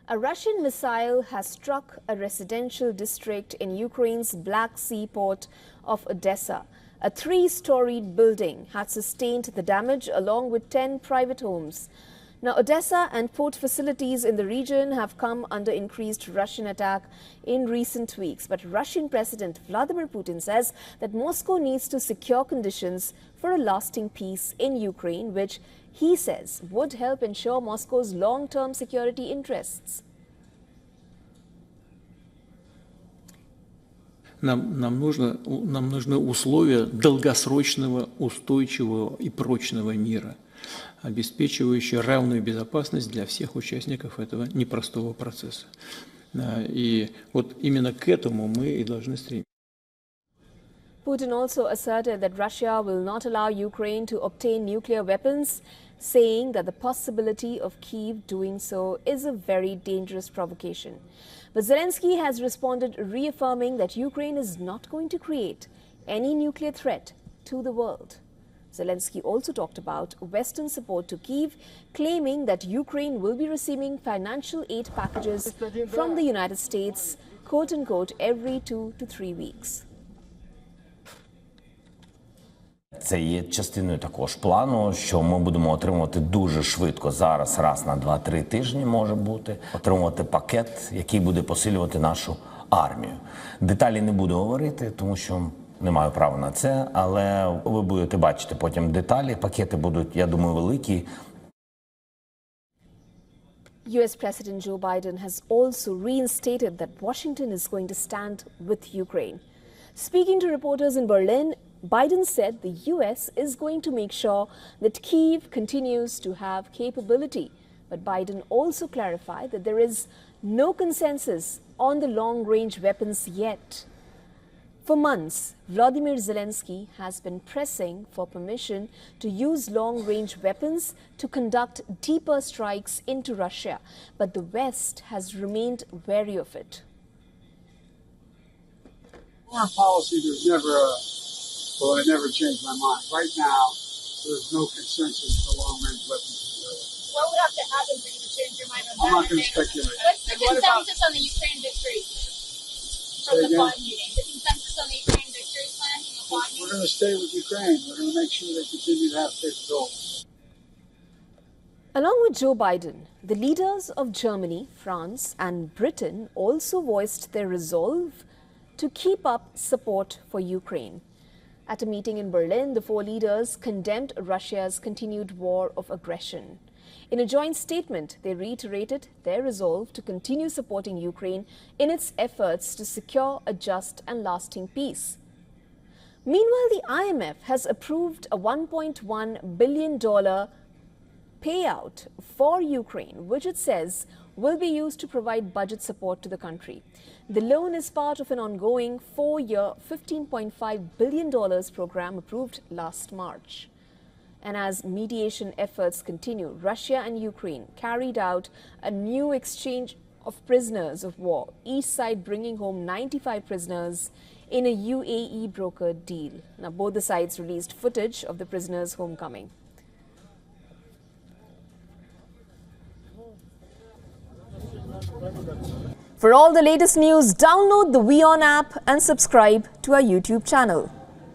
A Russian missile has struck a residential district in Ukraine's Black Sea port of Odesa. A three-storied building had sustained the damage along with 10 private homes. Now, Odesa and port facilities in the region have come under increased Russian attack in recent weeks. But Russian President Vladimir Putin says that Moscow needs to secure conditions for a lasting peace in Ukraine, which he says would help ensure Moscow's long-term security interests. Нам нужны условия долгосрочного, устойчивого и прочного мира, обеспечивающие равную безопасность для всех участников этого непростого процесса. И вот именно к этому мы и должны стремиться. Putin also asserted that Russia will not allow Ukraine to obtain nuclear weapons, saying that the possibility of Kyiv doing so is a very dangerous provocation. But Zelensky has responded, reaffirming that Ukraine is not going to create any nuclear threat to the world. Zelensky also talked about Western support to Kyiv, claiming that Ukraine will be receiving financial aid packages from the United States, quote-unquote, every 2 to 3 weeks. Це є частиною також плану, що ми будемо отримувати дуже швидко, зараз, раз на 2-3 тижні може бути, отримувати пакет, який буде посилювати нашу армію. Деталі не буду говорити, тому що не маю права на це, але ви будете бачити потім деталі, пакети будуть, я думаю, великі. US President Joe Biden has also reinstated that Washington is going to stand with Ukraine. Speaking to reporters in Berlin, Biden said the US is going to make sure that Kyiv continues to have capability. But Biden also clarified that there is no consensus on the long-range weapons yet. For months, Volodymyr Zelensky has been pressing for permission to use long-range weapons to conduct deeper strikes into Russia, but the West has remained wary of it. Foreign policy, well, I never changed my mind. Right now, there's no consensus for long-range weapons. What would have to happen for you to change your mind on that? I'm not going to speculate. What's the consensus on the Ukraine victory from the Quad meeting? The consensus on the Ukraine victory plan from the Quad meeting? We're going to stay with Ukraine. We're going to make sure they continue to have capability. Along with Joe Biden, the leaders of Germany, France and Britain also voiced their resolve to keep up support for Ukraine. At a meeting in Berlin, the four leaders condemned Russia's continued war of aggression. In a joint statement, they reiterated their resolve to continue supporting Ukraine in its efforts to secure a just and lasting peace. Meanwhile, the IMF has approved a $1.1 billion payout for Ukraine, which it says will be used to provide budget support to the country. The loan is part of an ongoing 4-year, $15.5 billion program approved last March. And as mediation efforts continue, Russia and Ukraine carried out a new exchange of prisoners of war, each side bringing home 95 prisoners in a UAE brokered deal. Now, both the sides released footage of the prisoners' homecoming. For all the latest news, download the WION app and subscribe to our YouTube channel.